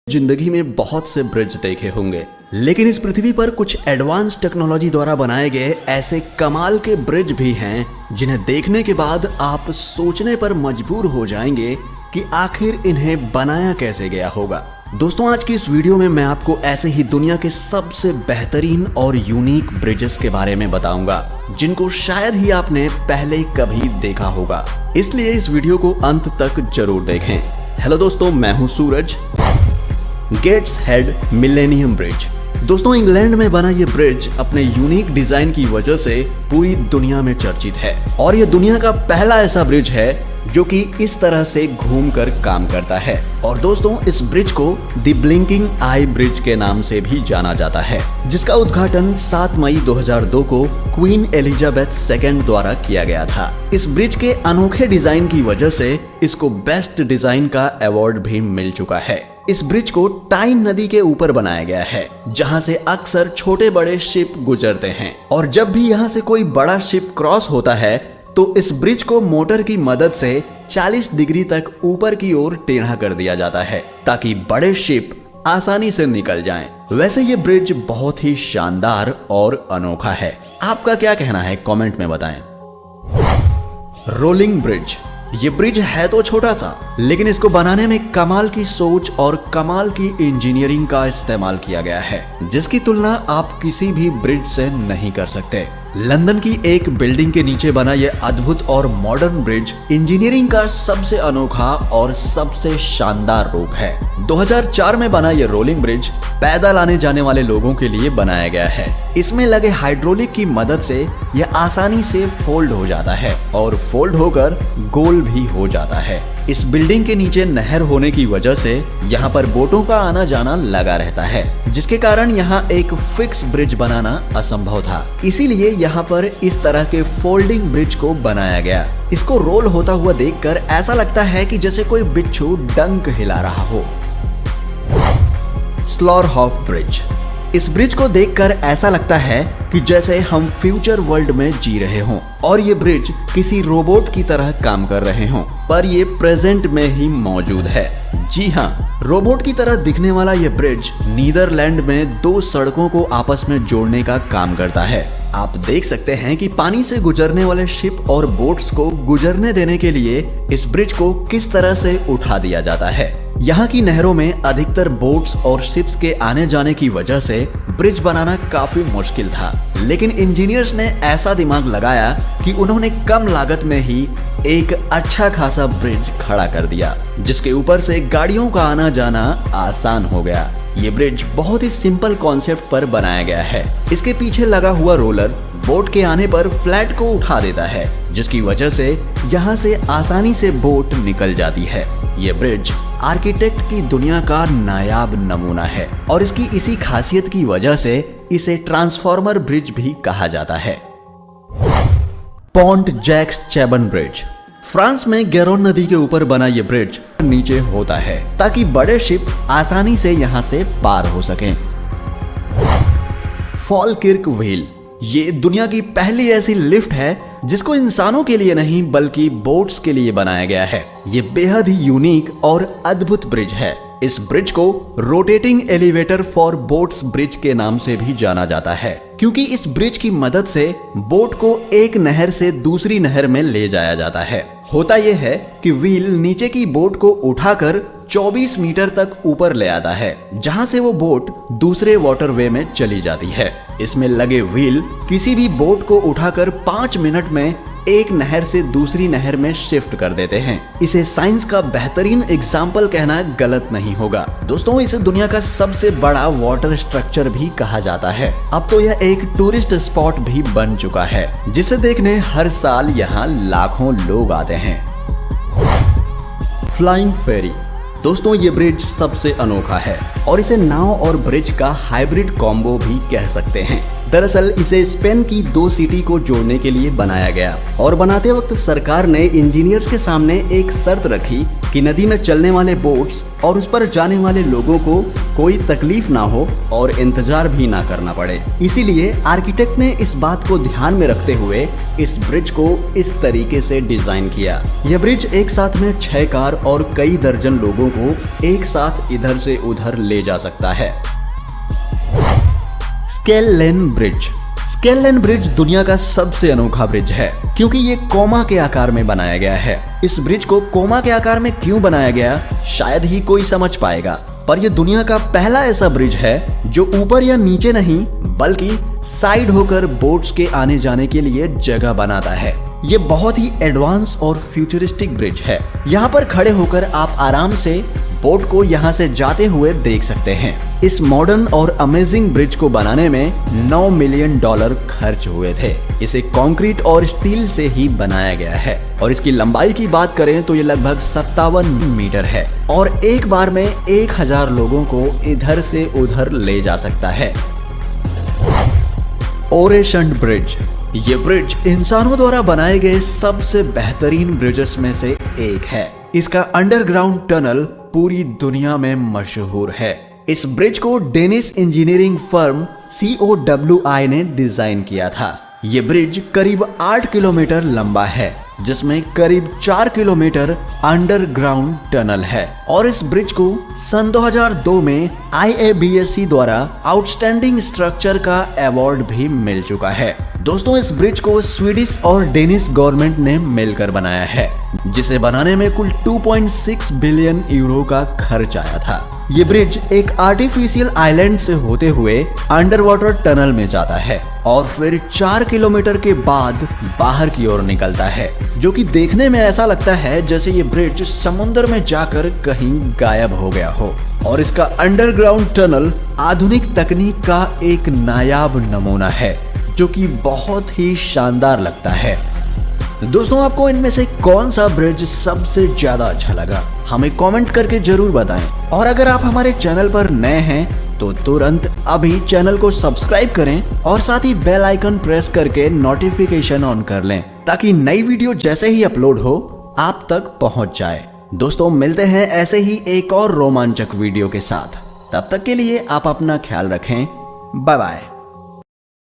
जिंदगी में बहुत से ब्रिज देखे होंगे, लेकिन इस पृथ्वी पर कुछ एडवांस टेक्नोलॉजी द्वारा बनाए गए ऐसे कमाल के ब्रिज भी हैं जिन्हें देखने के बाद आप सोचने पर मजबूर हो जाएंगे कि आखिर इन्हें बनाया कैसे गया होगा। दोस्तों, आज की इस वीडियो में मैं आपको ऐसे ही दुनिया के सबसे बेहतरीन और यूनिक ब्रिजेस के बारे में बताऊंगा जिनको शायद ही आपने पहले कभी देखा होगा, इसलिए इस वीडियो को अंत तक जरूर देखें। हेलो दोस्तों, मैं हूं Suraj. Gateshead millennium bridge. दोस्तों, इंग्लैंड में बना ये ब्रिज अपने यूनिक डिजाइन की वजह से पूरी दुनिया में चर्चित है और ये दुनिया का पहला ऐसा ब्रिज है जो कि इस तरह से घूमकर काम करता है। और दोस्तों, इस ब्रिज को द ब्लिंकिंग आई ब्रिज के नाम से भी जाना जाता है, जिसका उद्घाटन 7 मई 2002 को क्वीन एलिजाबेथ II द्वारा किया गया था। इस ब्रिज के अनोखे डिजाइन की वजह से इसको बेस्ट डिजाइन का अवार्ड भी मिल चुका है। इस ब्रिज को टाइन नदी के ऊपर बनाया गया है, जहां से अक्सर छोटे बड़े शिप गुजरते हैं और जब भी यहां से कोई बड़ा शिप क्रॉस होता है तो इस ब्रिज को मोटर की मदद से 40 डिग्री तक ऊपर की ओर टेढ़ा कर दिया जाता है ताकि बड़े शिप आसानी से निकल जाएं। वैसे ये ब्रिज बहुत ही शानदार और अनोखा है। आपका क्या कहना है कमेंट में बताएं। Rolling bridge. ये ब्रिज है तो छोटा सा, लेकिन इसको बनाने में कमाल की सोच और कमाल की इंजीनियरिंग का इस्तेमाल किया गया है, जिसकी तुलना आप किसी भी ब्रिज से नहीं कर सकते। लंदन की एक बिल्डिंग के नीचे बना यह अद्भुत और मॉडर्न ब्रिज इंजीनियरिंग का सबसे अनोखा और सबसे शानदार रूप है। 2004 में बना यह रोलिंग ब्रिज पैदल आने जाने वाले लोगों के लिए बनाया गया है। इसमें लगे हाइड्रोलिक की मदद से यह आसानी से फोल्ड हो जाता है और फोल्ड होकर गोल भी हो जाता है। इस बिल्डिंग के नीचे नहर होने की वजह से यहाँ पर बोटों का आना जाना लगा रहता है, जिसके कारण यहाँ एक फिक्स ब्रिज बनाना असंभव था। इसीलिए यहाँ पर इस तरह के फोल्डिंग ब्रिज को बनाया गया। इसको रोल होता हुआ देखकर ऐसा लगता है कि जैसे कोई बिच्छू डंक हिला रहा हो। स्लॉरहॉक ब्रिज। इस ब्रिज को देखकर ऐसा लगता है कि जैसे हम फ्यूचर वर्ल्ड में जी रहे हों और ये ब्रिज किसी रोबोट की तरह काम कर रहे हों, पर ये प्रेजेंट में ही मौजूद है। जी हाँ, रोबोट की तरह दिखने वाला ये ब्रिज नीदरलैंड में 2 सड़कों को आपस में जोड़ने का काम करता है। आप देख सकते हैं कि पानी से गुजरने वाले शिप और बोट्स को गुजरने देने के लिए इस ब्रिज को किस तरह से उठा दिया जाता है। यहाँ की नहरों में अधिकतर बोट्स और शिप्स के आने जाने की वजह से ब्रिज बनाना काफी मुश्किल था, लेकिन इंजीनियर्स ने ऐसा दिमाग लगाया कि उन्होंने कम लागत में ही एक अच्छा खासा ब्रिज खड़ा कर दिया, जिसके ऊपर से गाड़ियों का आना जाना आसान हो गया। ये ब्रिज बहुत ही सिंपल कॉन्सेप्ट पर बनाया गया है। इसके पीछे लगा हुआ रोलर बोट के आने पर फ्लैट को उठा देता है, जिसकी वजह से यहाँ से आसानी से बोट निकल जाती है। ये ब्रिज आर्किटेक्ट की दुनिया का नायाब नमूना है और इसकी इसी खासियत की वजह से इसे ट्रांसफॉर्मर ब्रिज भी कहा जाता है। Pont Jacques Chaban bridge. France में गैरोन नदी के ऊपर बना ये ब्रिज नीचे होता है ताकि बड़े शिप आसानी से यहाँ से पार हो सकें। फॉलकिर्क व्हील। ये दुनिया की पहली ऐसी लिफ्ट है जिसको इंसानों के लिए नहीं बल्कि बोट्स के लिए बनाया गया है। ये बेहद ही यूनिक और अद्भुत ब्रिज है। इस ब्रिज को rotating elevator for boats bridge के नाम से भी जाना जाता है, क्योंकि इस ब्रिज की मदद से बोट को एक नहर से दूसरी नहर में ले जाया जाता है। होता यह है कि व्हील नीचे की बोट को उठाकर 24 मीटर तक ऊपर ले आता है, जहां से वो बोट दूसरे वाटरवे में चली जाती है। इसमें लगे व्हील किसी भी बोट को उठाकर 5 मिनट में एक नहर से दूसरी नहर में शिफ्ट कर देते हैं। इसे साइंस का बेहतरीन एग्जाम्पल कहना गलत नहीं होगा। दोस्तों, इसे दुनिया का सबसे बड़ा वाटर स्ट्रक्चर भी कहा जाता है। अब तो यह एक टूरिस्ट स्पॉट भी बन चुका है, जिसे देखने हर साल यहाँ लाखों लोग आते हैं। फ्लाइंग फेरी। दोस्तों, ये ब्रिज सबसे अनोखा है और इसे नाव और ब्रिज का हाइब्रिड कॉम्बो भी कह सकते हैं। दरअसल इसे स्पेन की 2 सिटी को जोड़ने के लिए बनाया गया और बनाते वक्त सरकार ने इंजीनियर्स के सामने एक शर्त रखी कि नदी में चलने वाले बोट्स और उस पर जाने वाले लोगों को कोई तकलीफ ना हो और इंतजार भी ना करना पड़े। इसीलिए आर्किटेक्ट ने इस बात को ध्यान में रखते हुए इस ब्रिज को इस तरीके से डिजाइन किया। यह ब्रिज एक साथ में 6 कार और कई दर्जन लोगों को एक साथ इधर से उधर ले जा सकता है। Scale lane bridge. Scale lane bridge दुनिया का सबसे अनोखा ब्रिज है क्योंकि ये कोमा के आकार में बनाया गया है। इस ब्रिज को कोमा के आकार में क्यों बनाया गया शायद ही कोई समझ पाएगा, पर यह दुनिया का पहला ऐसा ब्रिज है जो ऊपर या नीचे नहीं बल्कि साइड होकर बोट्स के आने जाने के लिए जगह बनाता है। ये बहुत ही एडवांस और फ्यूचरिस्टिक ब्रिज है। यहाँ पर खड़े होकर आप आराम से बोट को यहाँ से जाते हुए देख सकते हैं। इस मॉडर्न और अमेजिंग ब्रिज को बनाने में $9 मिलियन खर्च हुए थे। इसे कंक्रीट और स्टील से ही बनाया गया है और इसकी लंबाई की बात करें तो ये लगभग 57 मीटर है और एक बार में 1000 लोगों को इधर से उधर ले जा सकता है। ओरेशंड ब्रिज। ये ब्रिज इंसानों द्वारा बनाए गए सबसे बेहतरीन ब्रिजेस में से एक है। इसका अंडरग्राउंड टनल पूरी दुनिया में मशहूर है। इस ब्रिज को डेनिश इंजीनियरिंग फर्म COWI ने डिजाइन किया था। ये ब्रिज करीब 8 किलोमीटर लंबा है जिसमें करीब 4 किलोमीटर अंडरग्राउंड टनल है और इस ब्रिज को सन 2002 में IABSC द्वारा आउटस्टैंडिंग स्ट्रक्चर का अवार्ड भी मिल चुका है। दोस्तों, इस ब्रिज को स्वीडिश और डेनिश गवर्नमेंट ने मिलकर बनाया है जिसे बनाने में कुल 2.6 बिलियन यूरो का खर्च आया था। ये ब्रिज एक आर्टिफिशियल आइलैंड से होते हुए अंडर वाटर टनल में जाता है और फिर 4 किलोमीटर के बाद बाहर की ओर निकलता है, जो कि देखने में ऐसा लगता है जैसे ये ब्रिज समुद्र में जाकर कहीं गायब हो गया हो। और इसका अंडरग्राउंड टनल आधुनिक तकनीक का एक नायाब नमूना है जो कि बहुत ही शानदार लगता है। दोस्तों, आपको इनमें से कौन सा ब्रिज सबसे ज्यादा अच्छा लगा हमें कमेंट करके जरूर बताएं। और अगर आप हमारे चैनल पर नए हैं तो तुरंत अभी चैनल को सब्सक्राइब करें और साथ ही बेल आइकन प्रेस करके नोटिफिकेशन ऑन कर लें ताकि नई वीडियो जैसे ही अपलोड हो आप तक पहुंच जाए। दोस्तों, मिलते हैं ऐसे ही एक और रोमांचक वीडियो के साथ। तब तक के लिए आप अपना ख्याल रखें। Bye bye.